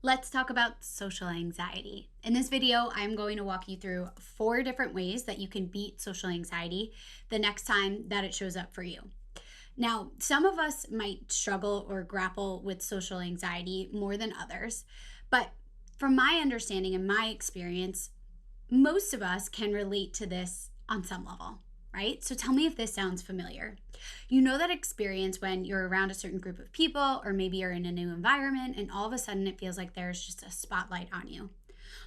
Let's talk about social anxiety. In this video, I'm going to walk you through 4 different ways that you can beat social anxiety the next time that it shows up for you. Now, some of us might struggle or grapple with social anxiety more than others, but from my understanding and my experience, most of us can relate to this on some level, right? So tell me if this sounds familiar. You know that experience when you're around a certain group of people, or maybe you're in a new environment, and all of a sudden it feels like there's just a spotlight on you.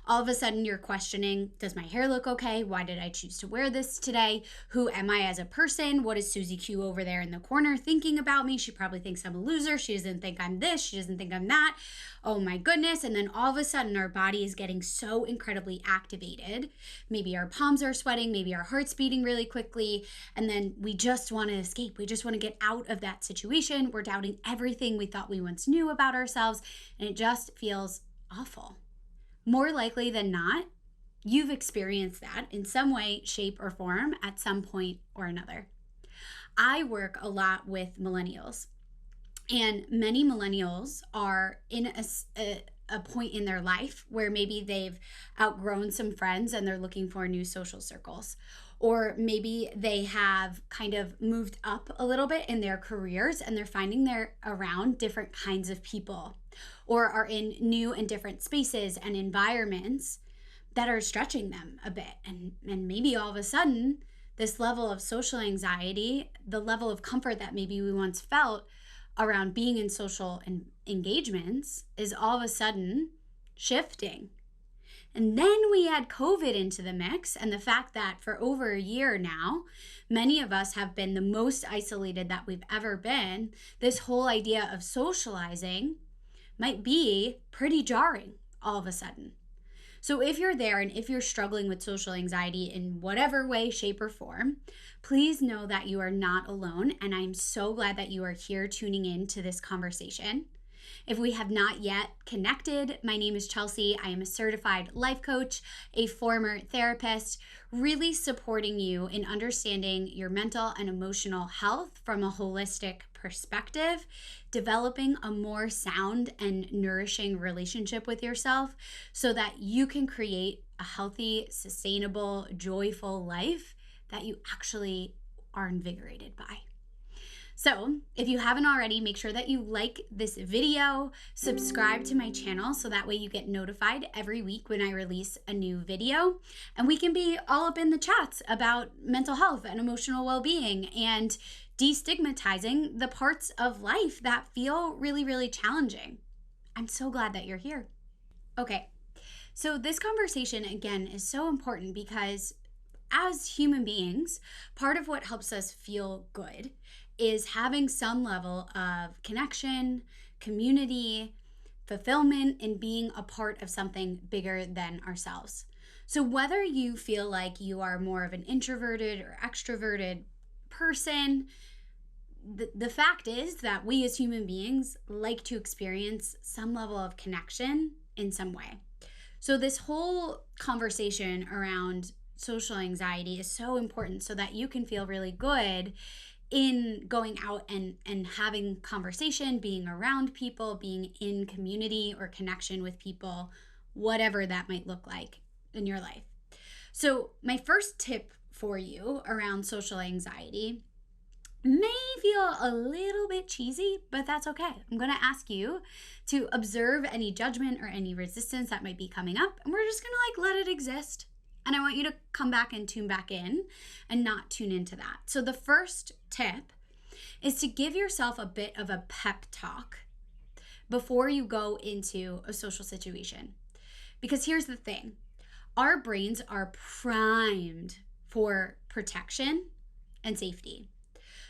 All of a sudden you're questioning, does my hair look okay? Why did I choose to wear this today? Who am I as a person? What is Susie Q over there in the corner thinking about me? She probably thinks I'm a loser. She doesn't think I'm this. She doesn't think I'm that. Oh my goodness. And then all of a sudden our body is getting so incredibly activated. Maybe our palms are sweating. Maybe our heart's beating really quickly. And then we just want to escape. We just want to get out of that situation. We're doubting everything we thought we once knew about ourselves. And it just feels awful. More likely than not, you've experienced that in some way, shape, or form at some point or another. I work a lot with millennials, and many millennials are in a point in their life where maybe they've outgrown some friends and they're looking for new social circles. Or maybe they have kind of moved up a little bit in their careers and they're finding they're around different kinds of people, or are in new and different spaces and environments that are stretching them a bit. And maybe all of a sudden, this level of social anxiety, the level of comfort that maybe we once felt around being in social engagements, is all of a sudden shifting. And then we add COVID into the mix, and the fact that for over a year now, many of us have been the most isolated that we've ever been. This whole idea of socializing might be pretty jarring all of a sudden. So if you're there and if you're struggling with social anxiety in whatever way, shape, or form, please know that you are not alone. And I'm so glad that you are here tuning in to this conversation. If we have not yet connected, my name is Chelsea. I am a certified life coach, a former therapist, really supporting you in understanding your mental and emotional health from a holistic perspective, developing a more sound and nourishing relationship with yourself so that you can create a healthy, sustainable, joyful life that you actually are invigorated by. So if you haven't already, make sure that you like this video, subscribe to my channel so that way you get notified every week when I release a new video, and we can be all up in the chats about mental health and emotional well-being and destigmatizing the parts of life that feel really, really challenging. I'm so glad that you're here. Okay, so this conversation again is so important because as human beings, part of what helps us feel good is having some level of connection, community, fulfillment, and being a part of something bigger than ourselves. So whether you feel like you are more of an introverted or extroverted person, the fact is that we as human beings like to experience some level of connection in some way. So this whole conversation around social anxiety is so important so that you can feel really good in going out and having conversation, being around people, being in community or connection with people, whatever that might look like in your life. So my first tip for you around social anxiety may feel a little bit cheesy, but that's okay. I'm going to ask you to observe any judgment or any resistance that might be coming up, and we're just going to let it exist. And I want you to come back and tune back in and not tune into that. So the first tip is to give yourself a bit of a pep talk before you go into a social situation. Because here's the thing, our brains are primed for protection and safety.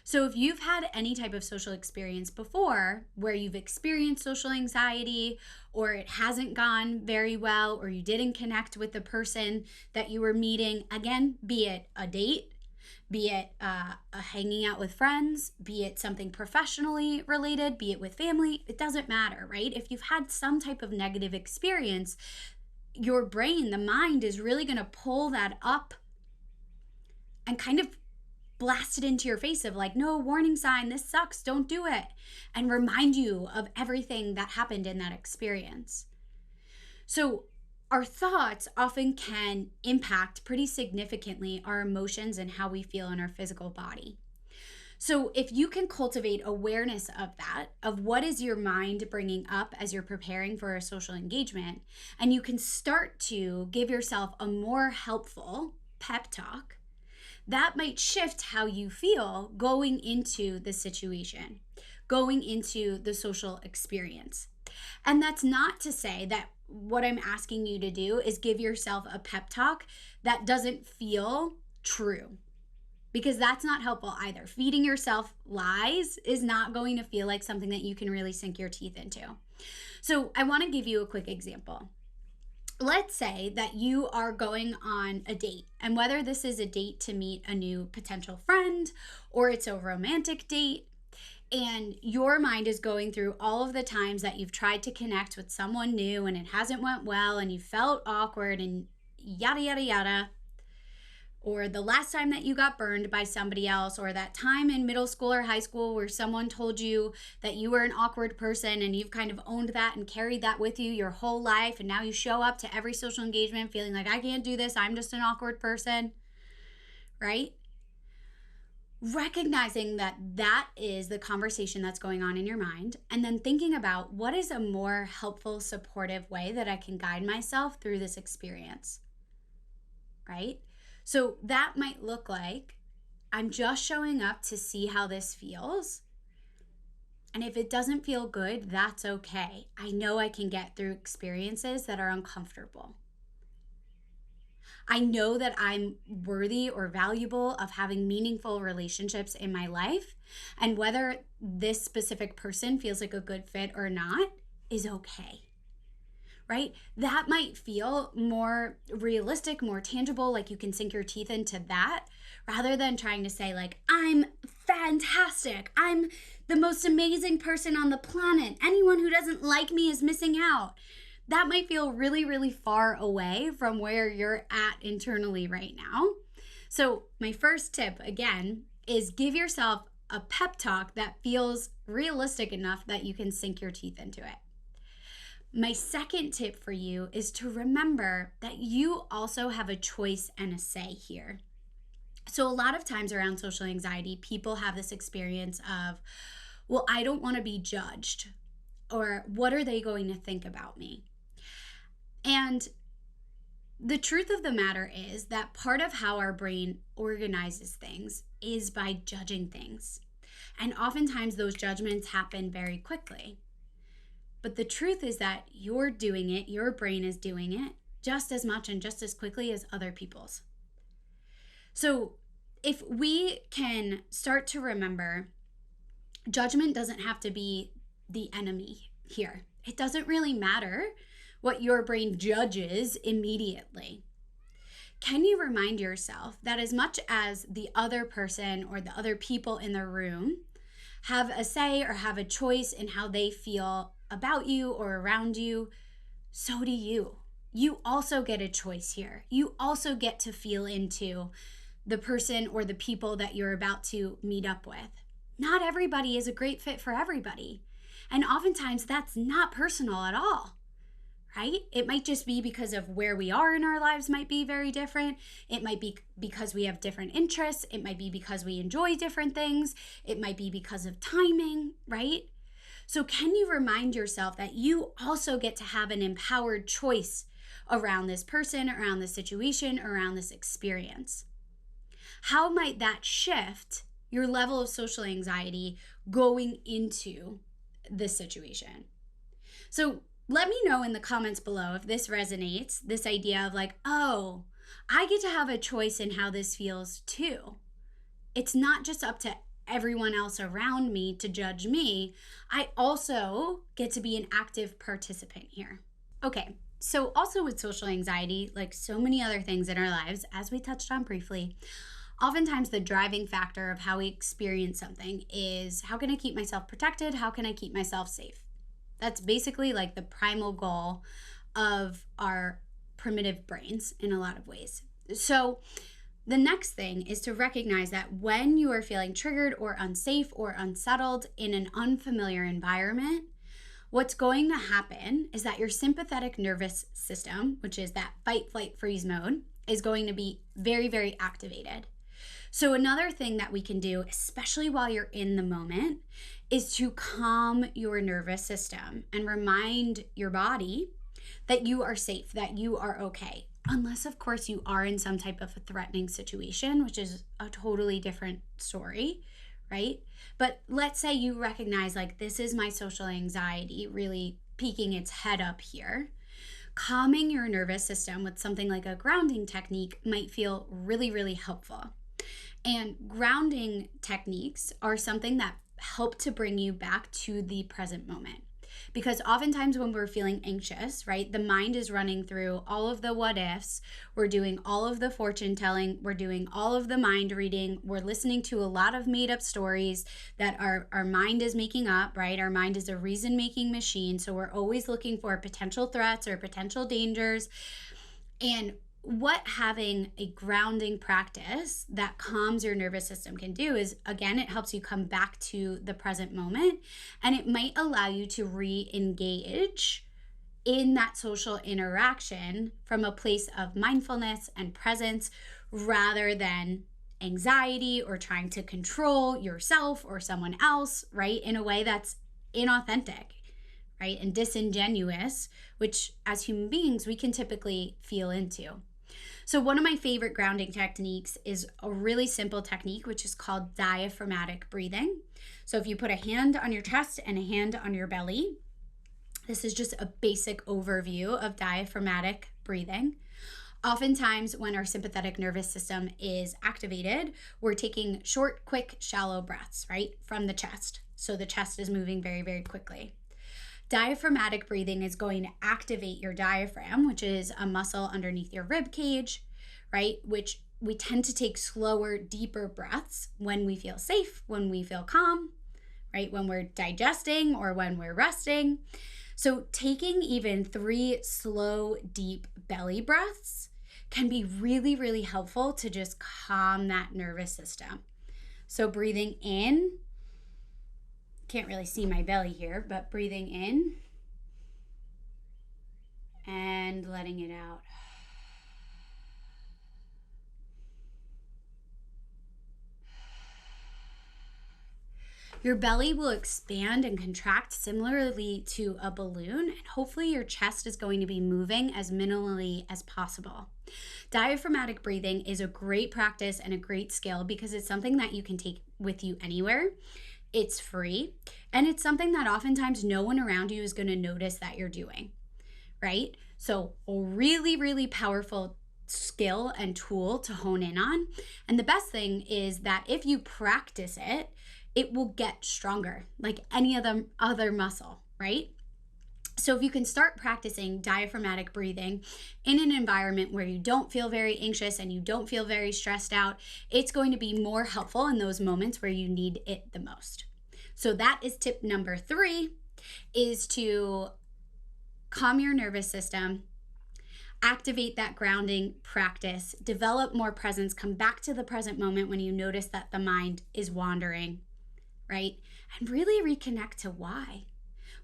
So if you've had any type of social experience before where you've experienced social anxiety, or it hasn't gone very well, or you didn't connect with the person that you were meeting, again, be it a date, be it a hanging out with friends, be it something professionally related, be it with family, it doesn't matter, right? If you've had some type of negative experience, your brain, the mind, is really going to pull that up and kind of blast it into your face of no, warning sign, this sucks, don't do it, and remind you of everything that happened in that experience. So, our thoughts often can impact pretty significantly our emotions and how we feel in our physical body. So, if you can cultivate awareness of that, of what is your mind bringing up as you're preparing for a social engagement, and you can start to give yourself a more helpful pep talk, that might shift how you feel going into the situation, going into the social experience. And that's not to say that what I'm asking you to do is give yourself a pep talk that doesn't feel true, because that's not helpful either. Feeding yourself lies is not going to feel like something that you can really sink your teeth into. So, I want to give you a quick example. Let's say that you are going on a date, and whether this is a date to meet a new potential friend or it's a romantic date, and your mind is going through all of the times that you've tried to connect with someone new and it hasn't went well and you felt awkward and yada yada yada, or the last time that you got burned by somebody else, or that time in middle school or high school where someone told you that you were an awkward person and you've kind of owned that and carried that with you your whole life, and now you show up to every social engagement feeling like, I can't do this, I'm just an awkward person, right? Recognizing that that is the conversation that's going on in your mind, and then thinking about what is a more helpful, supportive way that I can guide myself through this experience, right? So that might look like, I'm just showing up to see how this feels. And if it doesn't feel good, that's okay. I know I can get through experiences that are uncomfortable. I know that I'm worthy or valuable of having meaningful relationships in my life. And whether this specific person feels like a good fit or not is okay. Right? That might feel more realistic, more tangible, like you can sink your teeth into that, rather than trying to say, like, I'm fantastic, I'm the most amazing person on the planet, anyone who doesn't like me is missing out. That might feel really, really far away from where you're at internally right now. So my first tip, again, is give yourself a pep talk that feels realistic enough that you can sink your teeth into it. My second tip for you is to remember that you also have a choice and a say here. So a lot of times around social anxiety, people have this experience of, well, I don't want to be judged, or what are they going to think about me? And the truth of the matter is that part of how our brain organizes things is by judging things. And oftentimes those judgments happen very quickly. But the truth is that you're doing it, your brain is doing it just as much and just as quickly as other people's. So if we can start to remember, judgment doesn't have to be the enemy here. It doesn't really matter what your brain judges immediately. Can you remind yourself that as much as the other person or the other people in the room have a say or have a choice in how they feel about you or around you, so do you. You also get a choice here. You also get to feel into the person or the people that you're about to meet up with. Not everybody is a great fit for everybody. And oftentimes that's not personal at all, right? It might just be because of where we are in our lives might be very different. It might be because we have different interests. It might be because we enjoy different things. It might be because of timing, right? So can you remind yourself that you also get to have an empowered choice around this person, around this situation, around this experience? How might that shift your level of social anxiety going into this situation? So let me know in the comments below if this resonates, this idea of like, oh, I get to have a choice in how this feels too. It's not just up to everyone else around me to judge me. I also get to be an active participant here. Okay, so also with social anxiety, like so many other things in our lives, as we touched on briefly, oftentimes the driving factor of how we experience something is, how can I keep myself protected? How can I keep myself safe? That's basically like the primal goal of our primitive brains in a lot of ways. So the next thing is to recognize that when you are feeling triggered or unsafe or unsettled in an unfamiliar environment, what's going to happen is that your sympathetic nervous system, which is that fight, flight, freeze mode, is going to be very, very activated. So another thing that we can do, especially while you're in the moment, is to calm your nervous system and remind your body that you are safe, that you are okay. Unless, of course, you are in some type of a threatening situation, which is a totally different story, right? But let's say you recognize, like, this is my social anxiety really peeking its head up here. Calming your nervous system with something like a grounding technique might feel really, really helpful. And grounding techniques are something that help to bring you back to the present moment. Because oftentimes when we're feeling anxious, right, the mind is running through all of the what ifs. We're doing all of the fortune telling. We're doing all of the mind reading. We're listening to a lot of made up stories that our mind is making up, right? Our mind is a reason making machine. So we're always looking for potential threats or potential dangers. And what having a grounding practice that calms your nervous system can do is, again, it helps you come back to the present moment, and it might allow you to re-engage in that social interaction from a place of mindfulness and presence rather than anxiety or trying to control yourself or someone else, right, in a way that's inauthentic, right, and disingenuous, which as human beings we can typically feel into. So one of my favorite grounding techniques is a really simple technique, which is called diaphragmatic breathing. So if you put a hand on your chest and a hand on your belly, this is just a basic overview of diaphragmatic breathing. Oftentimes when our sympathetic nervous system is activated, we're taking short, quick, shallow breaths, right, from the chest. So the chest is moving very, very quickly. Diaphragmatic breathing is going to activate your diaphragm, which is a muscle underneath your rib cage, right? Which we tend to take slower, deeper breaths when we feel safe, when we feel calm, right? When we're digesting or when we're resting. So taking even 3 slow, deep belly breaths can be really, really helpful to just calm that nervous system. So breathing in, can't really see my belly here, but breathing in and letting it out. Your belly will expand and contract similarly to a balloon, and hopefully your chest is going to be moving as minimally as possible. Diaphragmatic breathing is a great practice and a great skill because it's something that you can take with you anywhere. It's free, and it's something that oftentimes no one around you is going to notice that you're doing, right? So a really, really powerful skill and tool to hone in on. And the best thing is that if you practice it, it will get stronger like any other muscle, right? So if you can start practicing diaphragmatic breathing in an environment where you don't feel very anxious and you don't feel very stressed out, it's going to be more helpful in those moments where you need it the most. So that is tip number 3, is to calm your nervous system, activate that grounding practice, develop more presence, come back to the present moment when you notice that the mind is wandering, right? And really reconnect to why.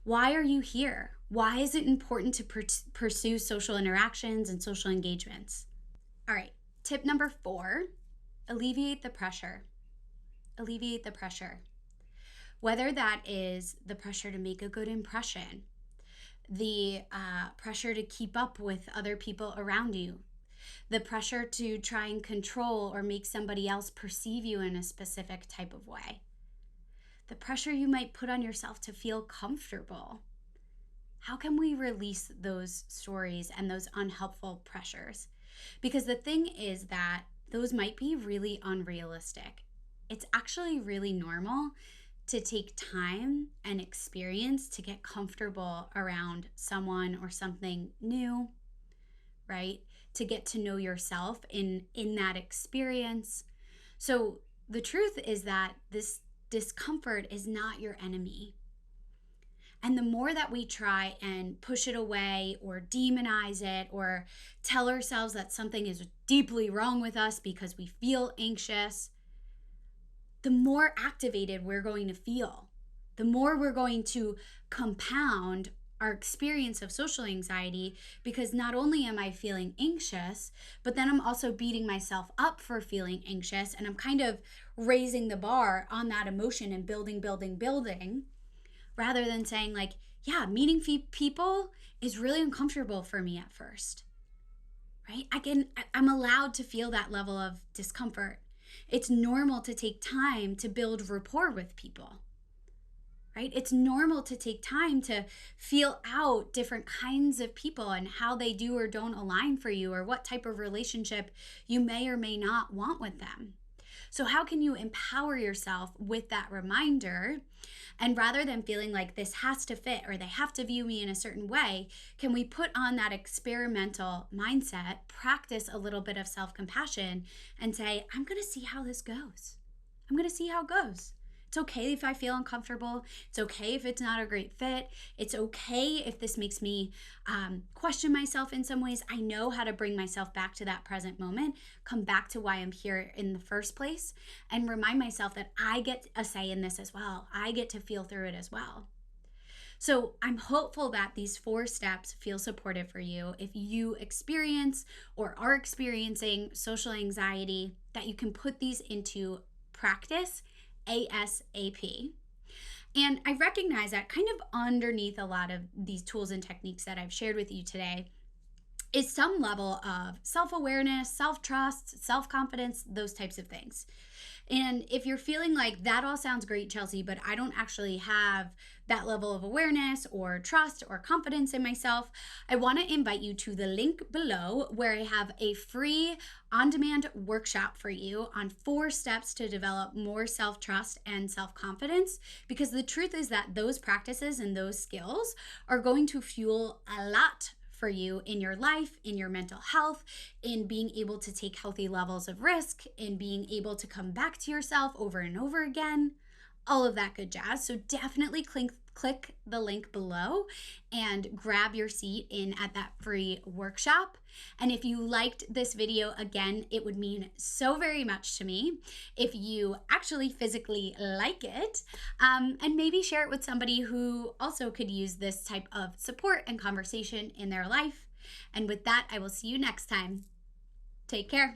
Why are you here? Why is it important to pursue social interactions and social engagements? All right, tip number 4, alleviate the pressure. Alleviate the pressure. Whether that is the pressure to make a good impression, the pressure to keep up with other people around you, the pressure to try and control or make somebody else perceive you in a specific type of way, the pressure you might put on yourself to feel comfortable. How can we release those stories and those unhelpful pressures? Because the thing is that those might be really unrealistic. It's actually really normal to take time and experience to get comfortable around someone or something new, right? To get to know yourself in that experience. So the truth is that this discomfort is not your enemy. And the more that we try and push it away or demonize it or tell ourselves that something is deeply wrong with us because we feel anxious, the more activated we're going to feel, the more we're going to compound our experience of social anxiety, because not only am I feeling anxious, but then I'm also beating myself up for feeling anxious, and I'm kind of raising the bar on that emotion and building, rather than saying, like, yeah, meeting people is really uncomfortable for me at first, right? I'm allowed to feel that level of discomfort. It's normal to take time to build rapport with people, right? It's normal to take time to feel out different kinds of people and how they do or don't align for you, or what type of relationship you may or may not want with them. So how can you empower yourself with that reminder? And rather than feeling like this has to fit or they have to view me in a certain way, can we put on that experimental mindset, practice a little bit of self-compassion, and say, I'm going to see how this goes. I'm going to see how it goes. It's okay if I feel uncomfortable. It's okay if it's not a great fit. It's okay if this makes me question myself in some ways. I know how to bring myself back to that present moment, come back to why I'm here in the first place, and remind myself that I get a say in this as well. I get to feel through it as well. So I'm hopeful that these 4 steps feel supportive for you if you experience or are experiencing social anxiety, that you can put these into practice ASAP. And I recognize that kind of underneath a lot of these tools and techniques that I've shared with you today is some level of self-awareness, self-trust, self-confidence, those types of things. And if you're feeling like that all sounds great, Chelsea, but I don't actually have that level of awareness or trust or confidence in myself, I want to invite you to the link below where I have a free on-demand workshop for you on 4 steps to develop more self-trust and self-confidence. Because the truth is that those practices and those skills are going to fuel a lot for you in your life, in your mental health, in being able to take healthy levels of risk, in being able to come back to yourself over and over again, all of that good jazz. So definitely click the link below and grab your seat in at that free workshop. And if you liked this video, again, it would mean so very much to me if you actually physically like it, and maybe share it with somebody who also could use this type of support and conversation in their life. And with that, I will see you next time. Take care.